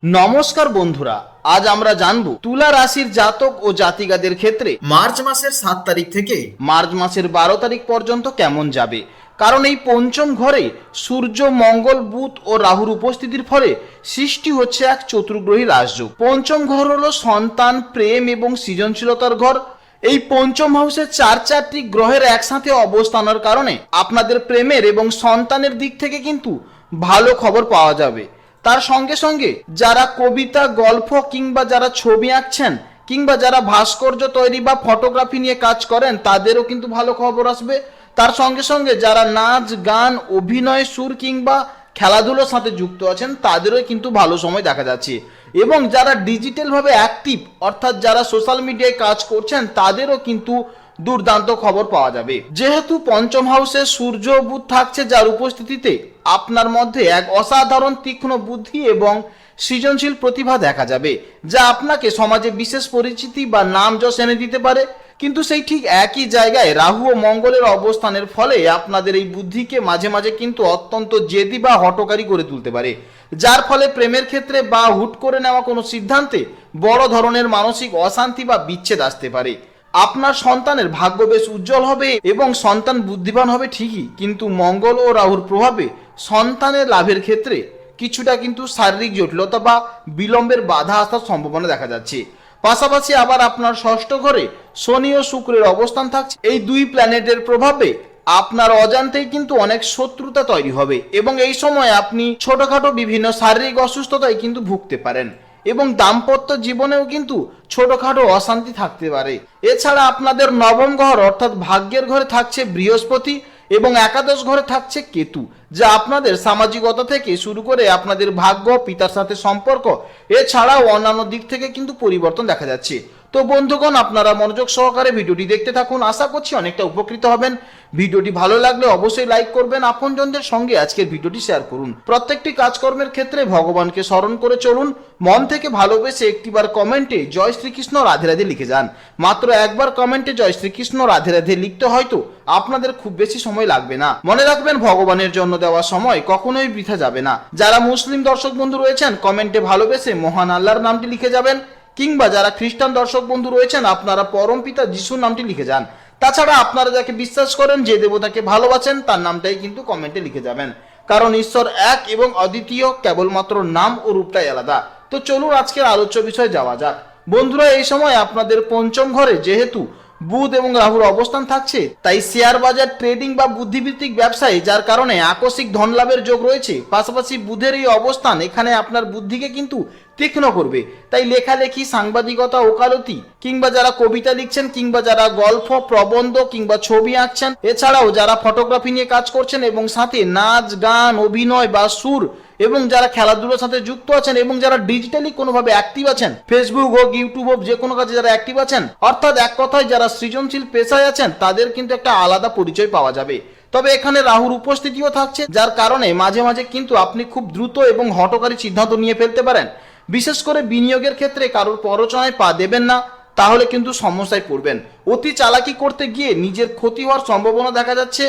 নমস্কার বন্ধুরা, আজ আমরা জানব তুলা রাশির জাতক ও জাতিকাদের ক্ষেত্রে মার্চ মাসের 7 তারিখ থেকে মার্চ মাসের 12 তারিখ পর্যন্ত কেমন যাবে। কারণ এই পঞ্চম ঘরে সূর্য, মঙ্গল, বুধ ও রাহুর উপস্থিতির ফলে সৃষ্টি হচ্ছে এক চতুর্গ্রহী রাজযোগ। পঞ্চম ঘর হলো সন্তান, প্রেম এবং সৃজনশীলতার ঘর। এই পঞ্চম হাউসে চারটি গ্রহের একসাথে অবস্থানের কারণে আপনাদের প্রেমের এবং সন্তানের দিক থেকে কিন্তু ভালো খবর পাওয়া যাবে। তার সঙ্গে সঙ্গে যারা কবিতা, গল্প কিংবা যারা ছবি আঁকছেন কিংবা যারা ভাস্কর্য তৈরি বা ফটোগ্রাফি নিয়ে কাজ করেন তাদেরও কিন্তু ভালো খবর আসবে। তার সঙ্গে সঙ্গে যারা নাচ, গান, অভিনয়, সুর কিংবা খেলাধুলোর সাথে যুক্ত আছেন তাদেরও কিন্তু ভালো সময় দেখা যাচ্ছে। এবং যারা ডিজিটালভাবে অ্যাক্টিভ অর্থাৎ যারা সোশ্যাল মিডিয়ায় কাজ করছেন তাদেরও কিন্তু দুর্দান্ত খবর পাওয়া যাবে। যেহেতু পঞ্চম হাউসে সূর্য ও বুধ থাকছে, যার উপস্থিতিতে আপনার মধ্যে এক অসাধারণ তীক্ষ্ণ বুদ্ধি এবং সৃজনশীল প্রতিভা দেখা যাবে, যা আপনাকে সমাজে বিশেষ পরিচিতি বা নাম যশ এনে দিতে পারে। কিন্তু সেই ঠিক একই জায়গায় রাহু ও মঙ্গলের অবস্থানের ফলে আপনাদের এই বুদ্ধিকে মাঝে মাঝে কিন্তু অত্যন্ত জেদি বা হঠকারী করে তুলতে পারে, যার ফলে প্রেমের ক্ষেত্রে বা হুট করে নেওয়া কোনো সিদ্ধান্তে বড় ধরনের মানসিক অশান্তি বা বিচ্ছেদ আসতে পারে। আপনার সন্তানের ভাগ্য বেশ উজ্জ্বল হবে এবং সন্তান বুদ্ধিমান হবে ঠিকই, কিন্তু মঙ্গল ও রাহুর প্রভাবে সন্তানের লাভের ক্ষেত্রে কিছুটা কিন্তু শারীরিক জটিলতা বা বিলম্বের বাধা আসার সম্ভাবনা দেখা যাচ্ছে। পাশাপাশি আবার আপনার ষষ্ঠ ঘরে শনি ও শুক্রের অবস্থান থাকছে। এই দুই প্ল্যানেটের প্রভাবে আপনার অজান্তেই কিন্তু অনেক শত্রুতা তৈরি হবে এবং এই সময় আপনি ছোটখাটো বিভিন্ন শারীরিক অসুস্থতায় কিন্তু ভুগতে পারেন এবং দাম্পত্য জীবনেও কিন্তু ছোটখাটো অশান্তি থাকতে পারে। এছাড়া আপনাদের নবম ঘর অর্থাৎ ভাগ্যের ঘরে থাকছে বৃহস্পতি এবং একাদশ ঘরে থাকছে কেতু, যা আপনাদের সামাজিকতা থেকে শুরু করে আপনাদের ভাগ্য, পিতার সাথে সম্পর্ক এছাড়াও অন্যান্য দিক থেকে কিন্তু পরিবর্তন দেখা যাচ্ছে। তো বন্ধুগণ, আপনারা মনোযোগ সহকারে ভিডিওটি দেখতে থাকুন, আশা করছি অনেকটা উপকৃত হবেন। ভিডিওটি ভালো লাগলে অবশ্যই লাইক করবেন, আপনজনদের সঙ্গে আজকের ভিডিওটি শেয়ার করুন। প্রত্যেকটি কাজকর্মের ক্ষেত্রে ভগবানকে স্মরণ করে চলুন, মন থেকে ভালোবেসে একটিবার কমেন্টে জয় শ্রীকৃষ্ণ রাধে রাধে লিখে যান। মাত্র একবার কমেন্টে জয় শ্রীকৃষ্ণ রাধে রাধে লিখতে হয়তো আপনাদের খুব বেশি সময় লাগবে না। মনে রাখবেন, ভগবানের জন্য দেওয়া সময় কখনোই বৃথা যাবে না। যারা মুসলিম দর্শক বন্ধু রয়েছেন কমেন্টে ভালোবেসে মহান আল্লাহর নামটি লিখে যাবেন, কিংবা যারা খ্রিস্টান দর্শক বন্ধু রয়েছেন আপনারা পরমপিতা যিশুর নামটি লিখে যান। তাছাড়া আপনারা যাকে বিশ্বাস করেন, যে দেবতাকে ভালোবাসেন তার নামটাই কিন্তু কমেন্টে লিখে যাবেন, কারণ ঈশ্বর এক এবং অদ্বিতীয়, কেবলমাত্র নাম ও রূপটাই আলাদা। তো চলুন আজকের আলোচ্য বিষয়ে যাওয়া যাক। বন্ধুরা, এই সময় আপনাদের পঞ্চম ঘরে যেহেতু বুধ এবং রাহুর অবস্থান থাকছে, তাই শেয়ার বাজার, ট্রেডিং বা বুদ্ধিভিত্তিক ব্যবসায় যার কারণে আকস্মিক ধন লাভের যোগ রয়েছে। পাশাপাশি বুধের এই অবস্থান এখানে আপনার বুদ্ধিকে কিন্তু তীক্ষ্ণ করবে। তাই লেখালেখি, সাংবাদিকতা, ওকালতি কিংবা যারা কবিতা লিখছেন কিংবা যারা গল্প, প্রবন্ধ কিংবা ছবি আঁকছেন, এছাড়াও যারা ফটোগ্রাফি নিয়ে কাজ করছেন এবং সাথে নাচ, গান, অভিনয় বা সুর এবং যারা খেলাধুলোর সাথে যুক্ত আছেন এবং যারা ডিজিটালি কোনোভাবে অ্যাক্টিভ আছেন, ফেসবুক হোক, ইউটিউব হোক, যে কোনো কাজে যারা অ্যাক্টিভ আছেন, অর্থাৎ এক কথায় যারা সৃজনশীল পেশায় আছেন, তাদের কিন্তু একটা আলাদা পরিচয় পাওয়া যাবে। তবে এখানে রাহুর উপস্থিতিও থাকছে, যার কারণে মাঝে মাঝে কিন্তু আপনি খুব দ্রুত এবং হঠকারী সিদ্ধান্ত নিয়ে ফেলতে পারেন। বিশেষ করে বিনিয়োগের ক্ষেত্রে কারোর প্ররোচনায় পা দেবেন না, তাহলে কিন্তু সমস্যায় পড়বেন। অতি চালাকি করতে গিয়ে নিজের ক্ষতি হওয়ার সম্ভাবনা দেখা যাচ্ছে।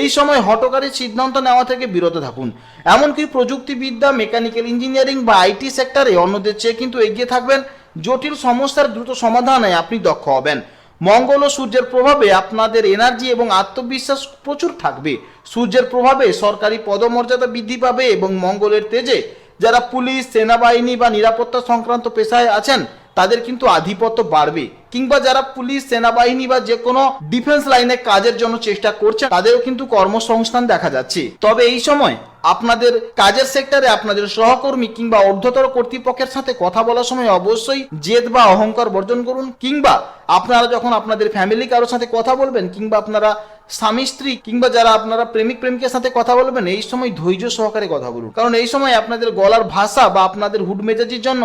এই সময় হঠকারী সিদ্ধান্ত নেওয়া থেকে বিরত থাকুন। এমনকি প্রযুক্তিবিদ্যা, মেকানিক্যাল ইঞ্জিনিয়ারিং বা আইটি সেক্টরে অন্যদের চেয়ে কিন্তু এগিয়ে থাকবেন। জটিল সমস্যার দ্রুত সমাধানে আপনি দক্ষ হবেন। মঙ্গল ও সূর্যের প্রভাবে আপনাদের এনার্জি এবং আত্মবিশ্বাস প্রচুর থাকবে। সূর্যের প্রভাবে সরকারি পদমর্যাদা বৃদ্ধি পাবে এবং মঙ্গলের তেজে যারা পুলিশ, সেনাবাহিনী বা নিরাপত্তা সংক্রান্ত পেশায় আছেন তাদের কিন্তু আধিপত্য বাড়বে, কিংবা যারা পুলিশ, সেনাবাহিনী বা যে কোনো ডিফেন্স লাইনে কাজের জন্য চেষ্টা করছেন তাদেরও কিন্তু কর্মসংস্থান দেখা যাচ্ছে। তবে এই সময় আপনাদের কাজের সেক্টরে আপনাদের সহকর্মী কিংবা ঊর্ধ্বতর কর্তৃপক্ষের সাথে কথা বলার সময় অবশ্যই জেদ বা অহংকার বর্জন করুন, কিংবা আপনারা যখন আপনাদের ফ্যামিলি কারোর সাথে কথা বলবেন কিংবা আপনারা স্বামী স্ত্রী কিংবা যারা আপনারা প্রেমিক প্রেমিকের সাথে কথা বলবেন, এই সময় ধৈর্য সহকারে কথা বলুন, কারণ এই সময় আপনাদের গলার ভাষা বা আপনাদের হুড মেজাজির জন্য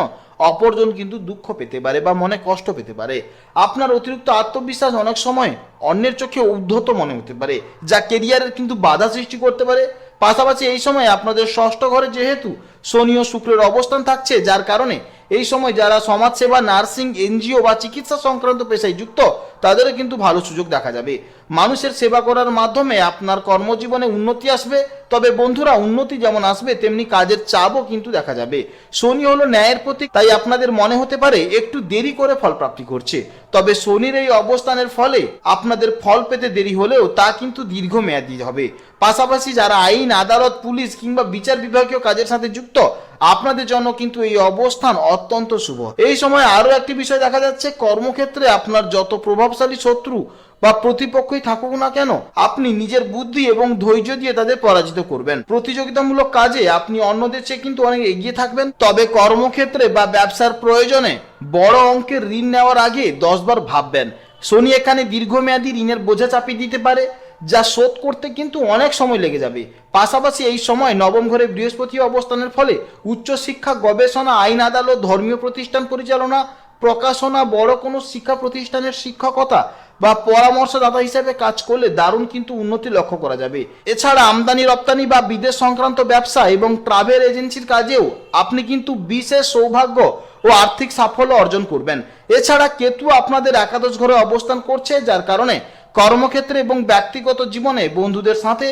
অপরজন কিন্তু দুঃখ পেতে পারে বা মনে কষ্ট পেতে পারে। আপনার অতিরিক্ত আত্মবিশ্বাস অনেক সময় অন্যের চোখে উদ্ধত মনে হতে পারে, যা কেরিয়ারের কিন্তু বাধা সৃষ্টি করতে পারে। পাশাপাশি এই সময় আপনাদের ষষ্ঠ ঘরে যেহেতু শনি ও শুক্রের অবস্থান থাকছে, যার কারণে এই সময় যারা সমাজসেবা, নার্সিং, এনজিও বা চিকিৎসা সংক্রান্ত পেশায় যুক্ত তাদেরও কিন্তু ভালো সুযোগ দেখা যাবে। মানুষের সেবা করার মাধ্যমে আপনার কর্মজীবনে উন্নতি আসবে। তবে বন্ধুরা, উন্নতি যেমন আসবে তেমনি কাজের চাপও কিন্তু দেখা যাবে। শনি হলো ন্যায়ের প্রতীক, তাই আপনাদের মনে হতে পারে একটু দেরি করে ফল প্রাপ্তি করছে। তবে শনির এই অবস্থানের ফলে আপনাদের ফল পেতে দেরি হলেও তা কিন্তু দীর্ঘমেয়াদী হবে। পাশাপাশি যারা আইন, আদালত, পুলিশ কিংবা বিচার বিভাগীয় কাজের সাথে যুক্ত, আপনাদের জন্য কিন্তু এই অবস্থান অত্যন্ত শুভ। এই সময় আরো একটি বিষয় দেখা যাচ্ছে, কর্মক্ষেত্রে আপনার যত প্রভাবশালী শত্রু বা প্রতিপক্ষই থাকুক না কেন, আপনি নিজের বুদ্ধি এবং ধৈর্য দিয়ে তাদের পরাজিত করবেন। প্রতিযোগিতামূলক কাজে আপনি অন্যদের চেয়ে কিন্তু অনেক এগিয়ে থাকবেন। তবে কর্মক্ষেত্রে বা ব্যবসার প্রয়োজনে বড় অঙ্কের ঋণ নেওয়ার আগে 10 বার ভাববেন। শনি এখানে দীর্ঘমেয়াদী ঋণের বোঝা চাপিয়ে দিতে পারে, যা শোধ করতে কিন্তু অনেক সময় লেগে যাবে। পাশাপাশি এই সময় নবম ঘরে বৃহস্পতি অবস্থানের ফলে উচ্চশিক্ষা, গবেষণা, আইন, আদালত, ধর্মীয় প্রতিষ্ঠান পরিচালনা, প্রকাশনা, বড় কোনো শিক্ষা প্রতিষ্ঠানের শিক্ষকতা বা পরামর্শদাতা হিসেবে কাজ করলে দারুণ কিন্তু উন্নতি লক্ষ্য করা যাবে। এছাড়া আমদানি রপ্তানি বা বিদেশ সংক্রান্ত ব্যবসা এবং ট্রাভেল এজেন্সির কাজেও আপনি কিন্তু বিশেষ সৌভাগ্য ও আর্থিক সাফল্য অর্জন করবেন। এছাড়া কেতু আপনাদের একাদশ ঘরে অবস্থান করছে, যার কারণে কর্মক্ষেত্রে এবং ব্যক্তিগত জীবনে বন্ধুদের সাথে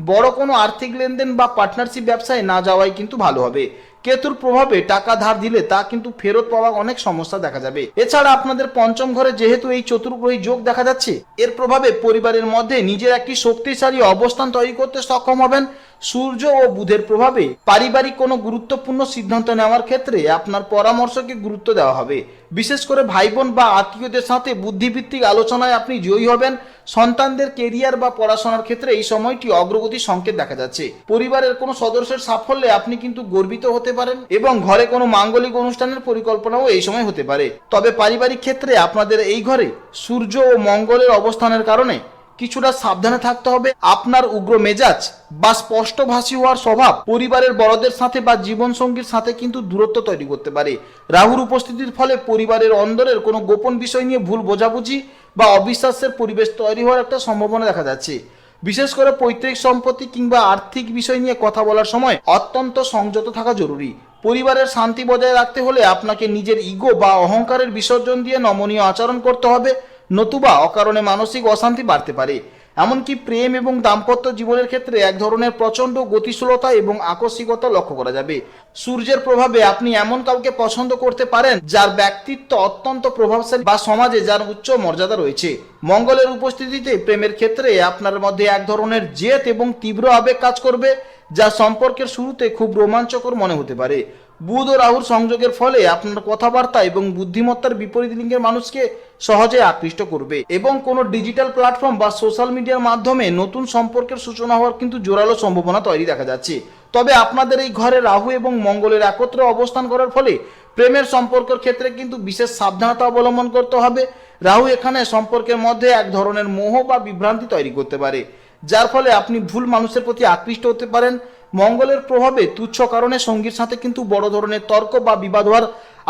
বড় কোনো আর্থিক লেনদেন বা পার্টনারশিপ ব্যবসায় না যাওয়াই কিন্তু ভালো হবে। কেতুর প্রভাবে টাকা ধার দিলে তা কিন্তু ফেরত পাওয়া অনেক সমস্যা দেখা যাবে। এছাড়া আপনাদের পঞ্চম ঘরে যেহেতু এই চতুর্গ্রহী যোগ দেখা যাচ্ছে, এর প্রভাবে পরিবারের মধ্যে নিজের একটি শক্তিশালী অবস্থান তৈরি করতে সক্ষম হবেন। সূর্য ও বুধের প্রভাবে পারিবারিক কোনো গুরুত্বপূর্ণ সিদ্ধান্ত নেওয়ার ক্ষেত্রে আপনার পরামর্শকে গুরুত্ব দেওয়া হবে। বিশেষ করে ভাই বোন বা আত্মীয়দের সাথে বুদ্ধিভিত্তিক আলোচনায় আপনি জয়ী হবেন। সন্তানদের কেরিয়ার বা পড়াশোনার ক্ষেত্রে এই সময়টি অগ্রগতির সংকেত দেখা যাচ্ছে। পরিবারের কোনো সদস্যের সাফল্যে আপনি কিন্তু গর্বিত হতে পারেন এবং ঘরে কোনো মাঙ্গলিক অনুষ্ঠানের পরিকল্পনাও এই সময় হতে পারে। তবে পারিবারিক ক্ষেত্রে আপনাদের এই ঘরে সূর্য ও মঙ্গলের অবস্থানের কারণে কিছুটা সাবধানে থাকতে হবে। আপনার উগ্র মেজাজ বা স্পষ্টভাষী হওয়ার স্বভাব পরিবারের বড়দের সাথে বা জীবনসঙ্গীর সাথে কিন্তু দূরত্ব তৈরি করতে পারে। রাহুর উপস্থিতির ফলে পরিবারের অন্দরের কোনো গোপন বিষয় নিয়ে ভুল বোঝাবুঝি বা অবিশ্বাসের পরিবেশ তৈরি হওয়ার একটা সম্ভাবনা দেখা যাচ্ছে। বিশেষ করে পৈতৃক সম্পত্তি কিংবা আর্থিক বিষয় নিয়ে কথা বলার সময় অত্যন্ত সংযত থাকা জরুরি। পরিবারের শান্তি বজায় রাখতে হলে আপনাকে নিজের ইগো বা অহংকারের বিসর্জন দিয়ে নমনীয় আচরণ করতে হবে, নতুবা অকারণে মানসিক অশান্তি বাড়তে পারে। এমনকি প্রেম এবং দাম্পত্য জীবনের ক্ষেত্রে এক ধরনের প্রচণ্ড গতিশীলতা এবং আকস্মিকতা লক্ষ্য করা যাবে। সূর্যের প্রভাবে আপনি এমন কাউকে পছন্দ করতে পারেন যার ব্যক্তিত্ব অত্যন্ত প্রভাবশালী বা সমাজে যার উচ্চ মর্যাদা রয়েছে। মঙ্গলের উপস্থিতিতে প্রেমের ক্ষেত্রে আপনার মধ্যে এক ধরনের জেদ এবং তীব্র আবেগ কাজ করবে, যা সম্পর্কের শুরুতে খুব রোমাঞ্চকর মনে হতে পারে। বুধ ও রাহুর সংযোগের ফলে আপনার কথাবার্তা এবং বুদ্ধিমত্তার বিপরীত লিঙ্গের মানুষকে সহজে আকৃষ্ট করবে এবং কোনো ডিজিটাল প্ল্যাটফর্ম বা সোশ্যাল মিডিয়ার মাধ্যমে নতুন সম্পর্কের সূচনা হওয়ার কিন্তু জোরালো সম্ভাবনা তৈরি দেখা যাচ্ছে। তবে আপনাদের এই ঘরে রাহু এবং মঙ্গলের একত্রে অবস্থান করার ফলে প্রেমের সম্পর্কের ক্ষেত্রে কিন্তু বিশেষ সাবধানতা অবলম্বন করতে হবে। রাহু এখানে সম্পর্কের মধ্যে এক ধরনের মোহ বা বিভ্রান্তি তৈরি করতে পারে, যার ফলে আপনি ভুল মানুষের প্রতি আকৃষ্ট হতে পারেন। মঙ্গলের প্রভাবে তুচ্ছ কারণে সঙ্গীর সাথে কিন্তু বড় ধরনের তর্ক বা বিবাদ হওয়ার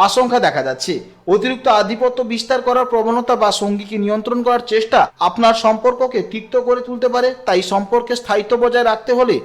আশঙ্কা দেখা যাচ্ছে। অতিরিক্ত আধিপত্য বিস্তার করার প্রবণতা বা সঙ্গীকে নিয়ন্ত্রণ করার চেষ্টা আপনার সম্পর্ককে তিক্ত করে তুলতে পারে। তাই সম্পর্কে স্থায়িত্ব বজায় রাখতে হলে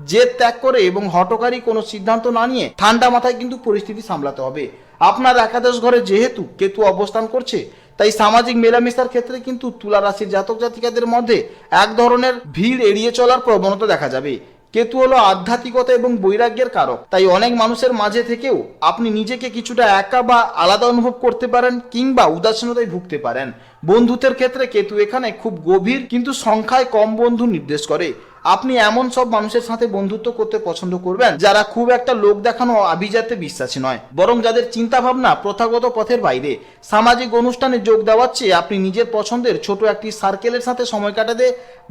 জেদ ত্যাগ করে এবং হঠকারী কোনো সিদ্ধান্ত না নিয়ে ঠান্ডা মাথায় কিন্তু পরিস্থিতি সামলাতে হবে। আপনার একাদশ ঘরে যেহেতু কেতু অবস্থান করছে, তাই সামাজিক মেলামেশার ক্ষেত্রে কিন্তু তুলা রাশির জাতক জাতিকাদের মধ্যে এক ধরনের ভিড় এড়িয়ে চলার প্রবণতা দেখা যাবে। কেতু হলো আধ্যাত্মিকতা এবং বৈরাগ্যের কারক, তাই অনেক মানুষের মাঝে থেকেও আপনি নিজেকে কিছুটা একা বা আলাদা অনুভব করতে পারেন কিংবা উদাসীনতায় ভুগতে পারেন। বন্ধুত্বের ক্ষেত্রে কেতু এখানে খুব গভীর কিন্তু সংখ্যায় কম বন্ধু নির্দেশ করে। আপনি এমন সব মানুষের সাথে বন্ধুত্ব করতে পছন্দ করবেন যারা খুব একটা লোক দেখানো আভিজাতে বিশ্বাসী নয়, বরং যাদের চিন্তা ভাবনা প্রথাগত পথের বাইরে। সামাজিক অনুষ্ঠানে যোগ দেওয়ার চেয়ে আপনি নিজের পছন্দের ছোট একটি সার্কেলের সাথে সময় কাটাতে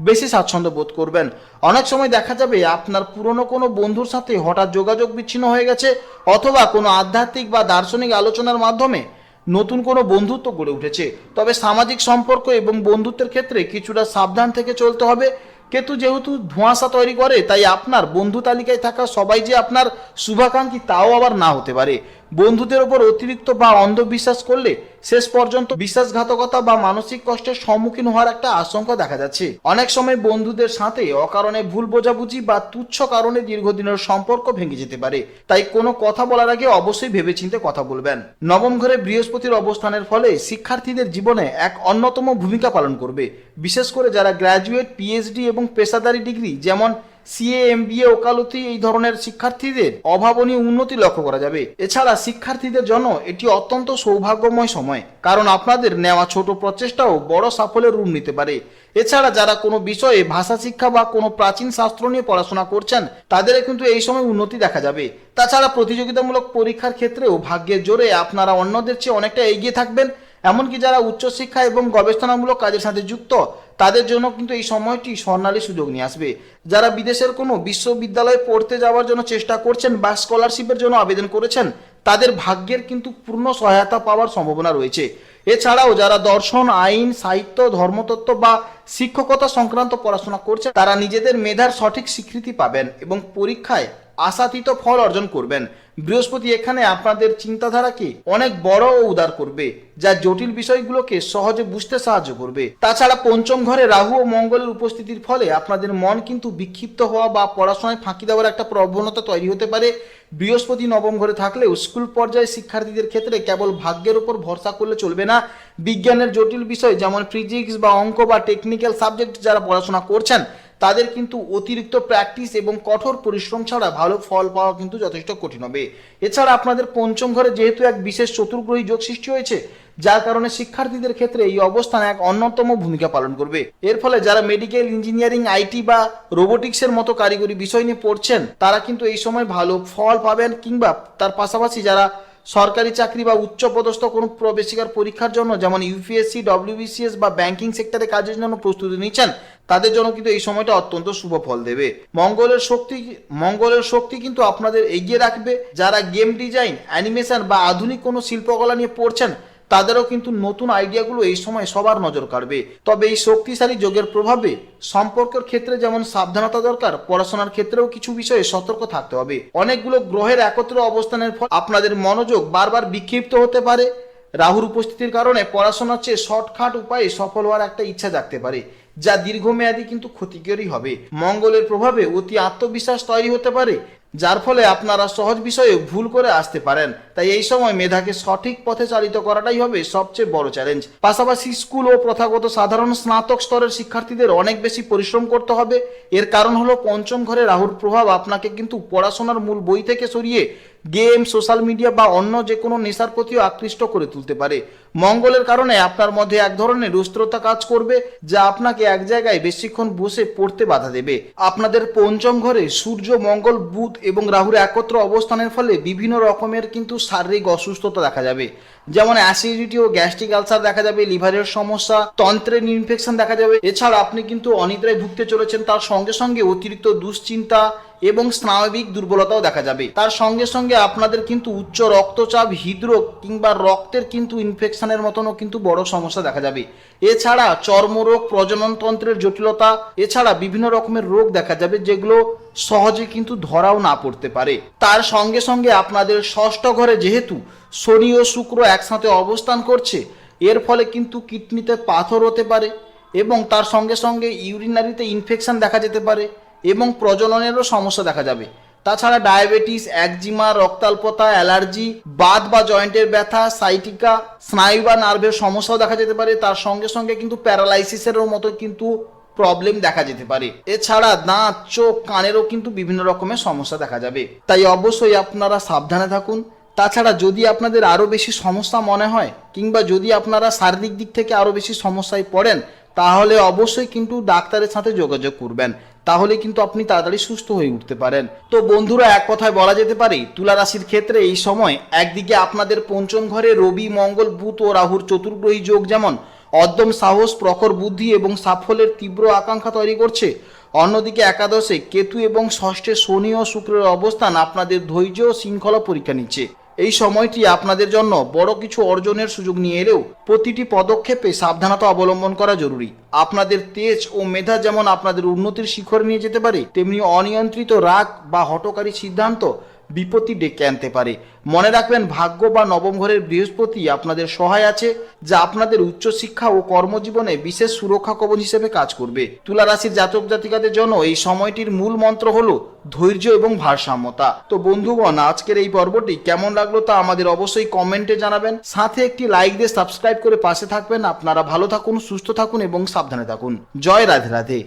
বেশি স্বাচ্ছন্দ্য বোধ করবেন। অনেক সময় দেখা যাবে আপনার পুরনো কোনো বন্ধুর সাথে হঠাৎ যোগাযোগ বিচ্ছিন্ন হয়ে গেছে, অথবা কোনো আধ্যাত্মিক বা দার্শনিক আলোচনার মাধ্যমে নতুন কোনো বন্ধুত্ব গড়ে উঠেছে। তবে সামাজিক সম্পর্ক এবং বন্ধুত্বের ক্ষেত্রে কিছুটা সাবধান থেকে চলতে হবে। কেতু যেহেতু ধোঁয়াশা তৈরি করে, তাই আপনার বন্ধু তালিকায় থাকা সবাই যে আপনার শুভাকাঙ্ক্ষী তাও আবার না হতে পারে। বন্ধুদের ওপর অতিরিক্ত বা অন্ধবিশ্বাস করলে শেষ পর্যন্ত বিশ্বাসঘাতকতা বা মানসিক কষ্টের সম্মুখীন হওয়ার একটা আশঙ্কা দেখা যাচ্ছে। অনেক সময় বন্ধুদের সাথে অকারণে ভুল বোঝাবুঝি বা তুচ্ছ কারণে দীর্ঘদিনের সম্পর্ক ভেঙে যেতে পারে, তাই কোনো কথা বলার আগে অবশ্যই ভেবেচিন্তে কথা বলবেন। নবম ঘরে বৃহস্পতির অবস্থানের ফলে শিক্ষার্থীদের জীবনে এক অন্যতম ভূমিকা পালন করবে, বিশেষ করে যারা গ্র্যাজুয়েট, পিএইচডি এবং পেশাদারি ডিগ্রি যেমন সিএ, এমবিএ, ওকালতি এই ধরনের শিক্ষার্থীদের অভাবনীয় উন্নতি লক্ষ্য করা যাবে। এছাড়া শিক্ষার্থীদের জন্য এটি অত্যন্ত সৌভাগ্যময় সময়, কারণ আপনাদের নেওয়া ছোট প্রচেষ্টাও বড় সাফল্যের রূপ নিতে পারে। এছাড়া যারা কোনো বিষয়ে ভাষা শিক্ষা বা কোনো প্রাচীন শাস্ত্র নিয়ে পড়াশোনা করছেন তাদের কিন্তু এই সময় উন্নতি দেখা যাবে। তাছাড়া প্রতিযোগিতামূলক পরীক্ষার ক্ষেত্রেও ভাগ্যের জোরে আপনারা অন্যদের চেয়ে অনেকটা এগিয়ে থাকবেন। এমনকি যারা উচ্চশিক্ষা এবং গবেষণামূলক কাজের সাথে যুক্ত তাদের জন্য কিন্তু এই সময়টি স্বর্ণালী সুযোগ নিয়ে আসবে। যারা বিদেশের কোনো বিশ্ববিদ্যালয়ে পড়তে যাওয়ার জন্য চেষ্টা করছেন বা স্কলারশিপের জন্য আবেদন করেছেন তাদের ভাগ্যের কিন্তু পূর্ণ সহায়তা পাওয়ার সম্ভাবনা রয়েছে। এছাড়াও যারা দর্শন, আইন, সাহিত্য, ধর্মতত্ত্ব বা শিক্ষকতা সংক্রান্ত পড়াশোনা করছেন তারা নিজেদের মেধার সঠিক স্বীকৃতি পাবেন এবং পরীক্ষায় আশাতীত ফল অর্জন করবেন। বৃহস্পতি এখানে আপনাদের চিন্তাধারাকে অনেক বড় ও উদার করবে, যা জটিল বিষয়গুলোকে সহজে বুঝতে সাহায্য করবে। তাছাড়া পঞ্চম ঘরে রাহু ও মঙ্গলের উপস্থিতির ফলে আপনাদের মন কিন্তু বিক্ষিপ্ত হওয়া বা পড়াশোনায় ফাঁকি দেওয়ার একটা প্রবণতা তৈরি হতে পারে। বৃহস্পতি নবম ঘরে থাকলেও স্কুল পর্যায়ে শিক্ষার্থীদের ক্ষেত্রে কেবল ভাগ্যের উপর ভরসা করলে চলবে না। বিজ্ঞানের জটিল বিষয় যেমন ফিজিক্স বা অঙ্ক বা টেকনিক্যাল সাবজেক্ট যারা পড়াশোনা করছেন তাদের কিন্তু অতিরিক্ত প্র্যাকটিস এবং কঠোর পরিশ্রম ছাড়া ভালো ফল পাওয়া কিন্তু যথেষ্ট কঠিন হবে। এছাড়া আপনাদের পঞ্চম ঘরে যেহেতু এক বিশেষ চতুর্গ্রহী যোগ সৃষ্টি হয়েছে, যার কারণে শিক্ষার্থীদের ক্ষেত্রে এই অবস্থান এক অন্যতম ভূমিকা পালন করবে। এর ফলে যারা মেডিকেল, ইঞ্জিনিয়ারিং, আইটি বা রোবোটিক্সের মতো কারিগরি বিষয় নিয়ে পড়ছেন তারা কিন্তু এই সময় ভালো ফল পাবেন, কিংবা তার পাশাপাশি যারা সরকারি চাকরি বা উচ্চপদস্থ কোনো প্রবেশিকার পরীক্ষার জন্য যেমন ইউপিএসসি, ডব্লিউবিসিএস বা ব্যাংকিং সেক্টরে কাজের জন্য প্রস্তুতি নিচ্ছেন তাদের জন্য কিন্তু এই সময়টা অত্যন্ত শুভ ফল দেবে। মঙ্গলের শক্তি কিন্তু আপনাদের এগিয়ে রাখবে। যারা গেম ডিজাইন, অ্যানিমেশন বা আধুনিক কোনো শিল্পকলা নিয়ে পড়ছেন তাদেরও কিন্তু নতুন আইডিয়াগুলো এই সময় সবার নজর কাড়বে। তবে এই শক্তিশালী যোগের প্রভাবে সম্পর্কের ক্ষেত্রে যেমন সাবধানতা দরকার, পড়াশোনার ক্ষেত্রেও কিছু বিষয়ে সতর্ক থাকতে হবে। অনেকগুলো গ্রহের একত্র অবস্থানের ফলে আপনাদের মনোযোগ বারবার বিক্ষিপ্ত হতে পারে। রাহুর উপস্থিতির কারণে পড়াশোনার চেয়ে শর্টকাট উপায়ে সফল হওয়ার একটা ইচ্ছা জাগতে পারে, যা দীর্ঘমেয়াদী কিন্তু ক্ষতিকরই হবে। মঙ্গলের প্রভাবে অতি আত্মবিশ্বাস তৈরি হতে পারে, যার ফলে আপনারা সহজ বিষয়ে ভুল করে আসতে পারেন। তাই এই সময় মেধাকে সঠিক পথে চালিত করাটাই হবে সবচেয়ে বড় চ্যালেঞ্জ। পাশাপাশি স্কুল ও প্রথাগত সাধারণ স্নাতক স্তরের শিক্ষার্থীদের অনেক বেশি পরিশ্রম করতে হবে। এর কারণ হলো পঞ্চম ঘরে রাহুর প্রভাব আপনাকে কিন্তু পড়াশোনার মূল বই থেকে সরিয়ে গেম, সোশ্যাল মিডিয়া বা অন্য যে কোনো নেশার প্রতিও আকৃষ্ট করে তুলতে পারে। মঙ্গলের কারণে আপনার মধ্যে এক ধরনের রুষ্টতা কাজ করবে, যা আপনাকে এক জায়গায় বেশিক্ষণ বসে পড়তে বাধা দেবে। আপনাদের পঞ্চম ঘরে সূর্য, মঙ্গল, বুধ এবং রাহুর একত্র অবস্থানের ফলে বিভিন্ন রকমের কিন্তু শারীরিক অসুস্থতা দেখা যাবে, যেমন অ্যাসিডিটি ও গ্যাস্ট্রিক আলসার দেখা যাবে, লিভারের সমস্যা, তন্ত্রের ইনফেকশন দেখা যাবে। এছাড়া আপনি কিন্তু অনিদ্রায় ভুগতে চলেছেন, তার সঙ্গে সঙ্গে অতিরিক্ত দুশ্চিন্তা এবং স্নায়বিক দুর্বলতাও দেখা যাবে। তার সঙ্গে সঙ্গে আপনাদের কিন্তু উচ্চ রক্তচাপ, হৃদরোগ কিংবা রক্তের কিন্তু ইনফেকশনের মতনও কিন্তু বড় সমস্যা দেখা যাবে। এছাড়া চর্মরোগ, প্রজননতন্ত্রের জটিলতা, এছাড়া বিভিন্ন রকমের রোগ দেখা যাবে যেগুলো সহজে কিন্তু ধরাও না পড়তে পারে। তার সঙ্গে সঙ্গে আপনাদের ষষ্ঠ ঘরে যেহেতু শনি ও শুক্র একসাথে অবস্থান করছে, এর ফলে কিন্তু কিডনিতে পাথর হতে পারে এবং তার সঙ্গে সঙ্গে ইউরিনারিতে ইনফেকশন দেখা যেতে পারে এবং প্রজননেরও সমস্যা দেখা যাবে। তাছাড়া ডায়াবেটিস, একজিমা, রক্তাল্পতা, অ্যালার্জি, বাত বা জয়েন্টের ব্যথা, সাইটিকা, স্নায়ু বা নার্ভের সমস্যাও দেখা যেতে পারে। তার সঙ্গে সঙ্গে কিন্তু প্যারালাইসিসেরও মতো কিন্তু প্রবলেম দেখা যেতে পারে। এছাড়া দাঁত, চোখ, কানেরও কিন্তু বিভিন্ন রকমের সমস্যা দেখা যাবে। তাই অবশ্যই আপনারা সাবধানে থাকুন। তাছাড়া যদি আপনাদের আরও বেশি সমস্যা মনে হয় কিংবা যদি আপনারা শারীরিক দিক থেকে আরও বেশি সমস্যায় পড়েন তাহলে অবশ্যই কিন্তু ডাক্তারের সাথে যোগাযোগ করবেন, তাহলে কিন্তু আপনি তাড়াতাড়ি সুস্থ হয়ে উঠতে পারেন। তো বন্ধুরা, এক কথায় বলা যেতে পারে তুলা রাশির ক্ষেত্রে এই সময় একদিকে আপনাদের পঞ্চম ঘরে রবি, মঙ্গল, বুধ ও রাহুর চতুর্গ্রহী যোগ যেমন অদ্যম সাহস, প্রখর বুদ্ধি এবং সাফল্যের তীব্র আকাঙ্ক্ষা তৈরি করছে, অন্যদিকে একাদশে কেতু এবং ষষ্ঠে শনি ও শুক্রের অবস্থান আপনাদের ধৈর্য ও শৃঙ্খলা পরীক্ষা নিচ্ছে। এই সময়টি আপনাদের জন্য বড় কিছু অর্জনের সুযোগ নিয়ে এলেও প্রতিটি পদক্ষেপে সাবধানতা অবলম্বন করা জরুরি। আপনাদের তেজ ও মেধা যেমন আপনাদের উন্নতির শিখরে নিয়ে যেতে পারে, তেমনি অনিয়ন্ত্রিত রাগ বা হঠকারী সিদ্ধান্ত বিপত্তি ডেকে আনতে পারে। মনে রাখবেন, ভাগ্য বা নবম ঘরের বৃহস্পতি আপনাদের সহায় আছে, যা আপনাদের উচ্চশিক্ষা ও কর্মজীবনে বিশেষ সুরক্ষা কবচ হিসেবে কাজ করবে। তুলা রাশির জাতক জাতিকাদের জন্য এই সময়টির মূল মন্ত্র হলো ধৈর্য এবং ভারসাম্যতা। তো বন্ধুগণ, আজকের এই পর্বটি কেমন লাগলো তা আমাদের অবশ্যই কমেন্টে জানাবেন, সাথে একটি লাইক দিয়ে সাবস্ক্রাইব করে পাশে থাকবেন। আপনারা ভালো থাকুন, সুস্থ থাকুন এবং সাবধানে থাকুন। জয় রাধে রাধে।